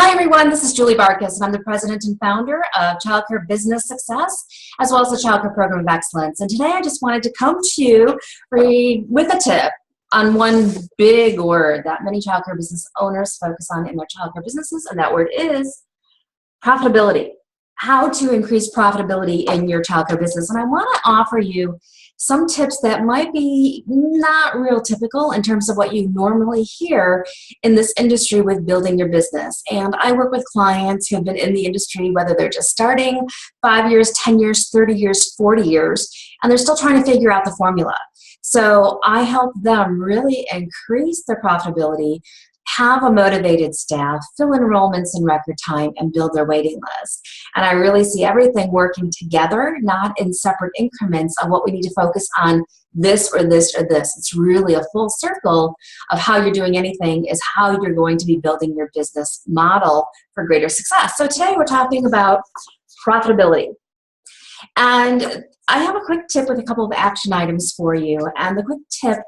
Hi everyone, this is Julie Bartkus, and I'm the president and founder of Childcare Business Success, as well as the Childcare Program of Excellence. And today I just wanted to come to you with a tip on one big word that many childcare business owners focus on in their childcare businesses, and that word is profitability. How to increase profitability in your childcare business. And I want to offer you some tips that might be not real typical in terms of what you normally hear in this industry with building your business. And I work with clients who have been in the industry, whether they're just starting 5 years, 10 years, 30 years, 40 years, and they're still trying to figure out the formula. So I help them really increase their profitability, have a motivated staff, fill enrollments in record time, and build their waiting list. And I really see everything working together, not in separate increments of what we need to focus on this or this or this. It's really a full circle of how you're doing anything is how you're going to be building your business model for greater success. So today we're talking about profitability. And I have a quick tip with a couple of action items for you. And the quick tip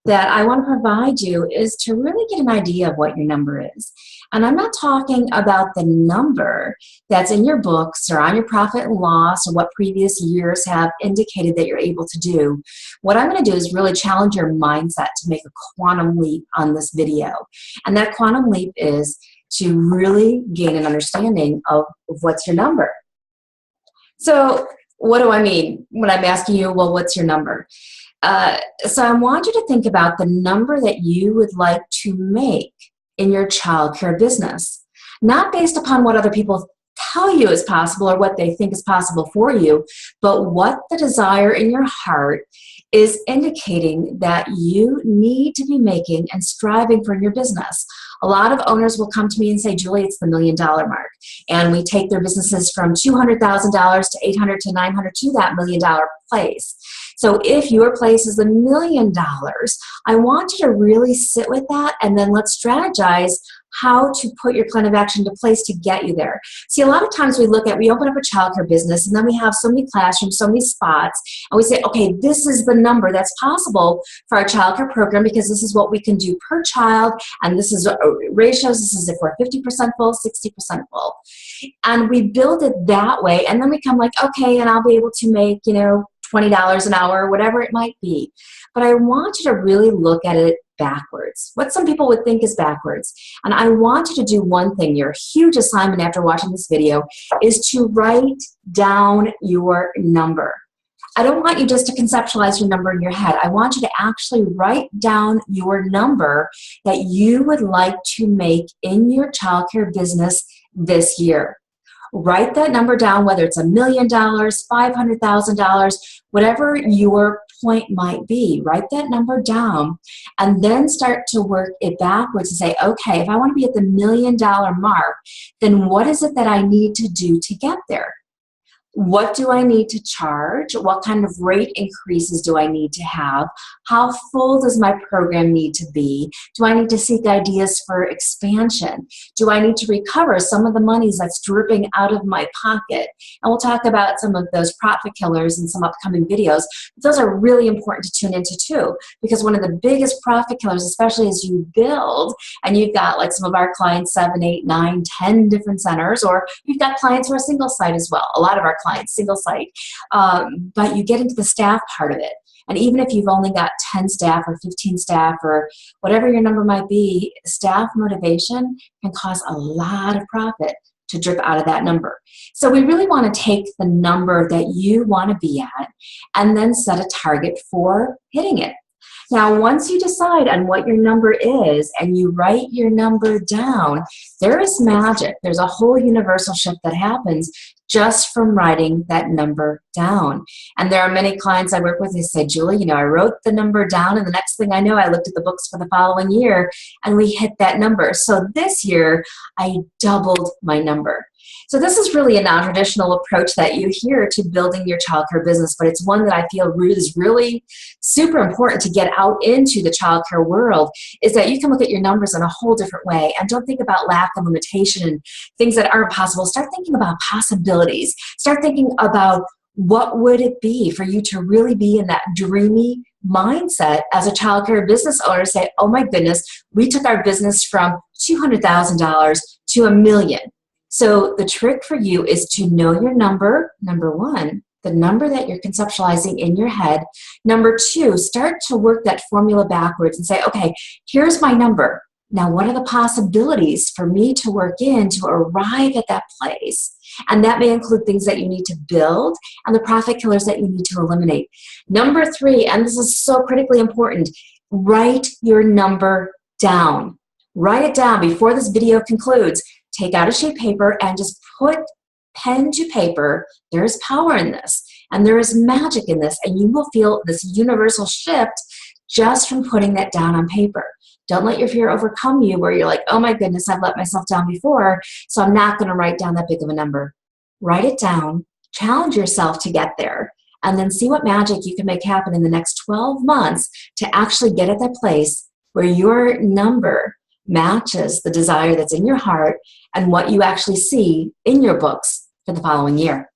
that I want to provide you is to really get an idea of what your number is. And I'm not talking about the number that's in your books or on your profit and loss or what previous years have indicated that you're able to do. What I'm going to do is really challenge your mindset to make a quantum leap on this video. And that quantum leap is to really gain an understanding of what's your number. So what do I mean when I'm asking you, well, what's your number? So I want you to think about the number that you would like to make in your childcare business, not based upon what other people tell you is possible or what they think is possible for you, but what the desire in your heart is indicating that you need to be making and striving for in your business. A lot of owners will come to me and say, Julie, it's the $1 million mark. And we take their businesses from $200,000 to $800 to $900 to that $1 million place. So if your place is $1 million, I want you to really sit with that and then let's strategize how to put your plan of action into place to get you there. See, a lot of times we open up a childcare business and then we have so many classrooms, so many spots, and we say, okay, this is the number that's possible for our childcare program because this is what we can do per child, and this is ratios, this is if we're 50% full, 60% full. And we build it that way, and then we come like, okay, and I'll be able to make, $20 an hour, whatever it might be. But I want you to really look at it backwards, what some people would think is backwards. And I want you to do one thing. Your huge assignment after watching this video is to write down your number. I don't want you just to conceptualize your number in your head. I want you to actually write down your number that you would like to make in your childcare business this year. Write that number down, whether it's $1 million, $500,000, whatever your point might be. Write that number down and then start to work it backwards and say, okay, if I want to be at the $1 million mark, then what is it that I need to do to get there? What do I need to charge? What kind of rate increases do I need to have? How full does my program need to be? Do I need to seek ideas for expansion? Do I need to recover some of the monies that's dripping out of my pocket? And we'll talk about some of those profit killers in some upcoming videos. But those are really important to tune into too, because one of the biggest profit killers, especially as you build, and you've got like some of our clients, 7, 8, 9, 10 different centers, or you've got clients who are single site as well. A lot of our clients, single site, but you get into the staff part of it. And even if you've only got 10 staff or 15 staff or whatever your number might be, staff motivation can cause a lot of profit to drip out of that number. So we really want to take the number that you want to be at and then set a target for hitting it. Now, once you decide on what your number is and you write your number down, there is magic. There's a whole universal shift that happens just from writing that number down. And there are many clients I work with who say, Julie, I wrote the number down and the next thing I know, I looked at the books for the following year and we hit that number. So this year, I doubled my number. So this is really a non-traditional approach that you hear to building your childcare business, but it's one that I feel is really super important to get out into the childcare world, is that you can look at your numbers in a whole different way and don't think about lack and limitation and things that aren't possible. Start thinking about possibilities. Start thinking about what would it be for you to really be in that dreamy mindset as a childcare business owner? Say, oh my goodness, we took our business from $200,000 to $1 million. So the trick for you is to know your number one, the number that you're conceptualizing in your head. Number two, start to work that formula backwards and say, okay, here's my number. Now, what are the possibilities for me to work in to arrive at that place? And that may include things that you need to build and the profit killers that you need to eliminate. Number three, and this is so critically important, write your number down. Write it down before this video concludes. Take out a sheet of paper and just put pen to paper. There is power in this, and there is magic in this, and you will feel this universal shift just from putting that down on paper. Don't let your fear overcome you where you're like, oh my goodness, I've let myself down before, so I'm not going to write down that big of a number. Write it down, challenge yourself to get there, and then see what magic you can make happen in the next 12 months to actually get at that place where your number matches the desire that's in your heart and what you actually see in your books for the following year.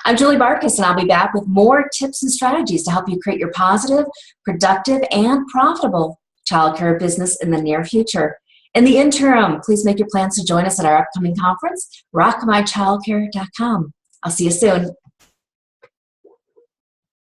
I'm Julie Bartkus, and I'll be back with more tips and strategies to help you create your positive, productive, and profitable childcare business in the near future. In the interim, please make your plans to join us at our upcoming conference, rockmychildcare.com. I'll see you soon.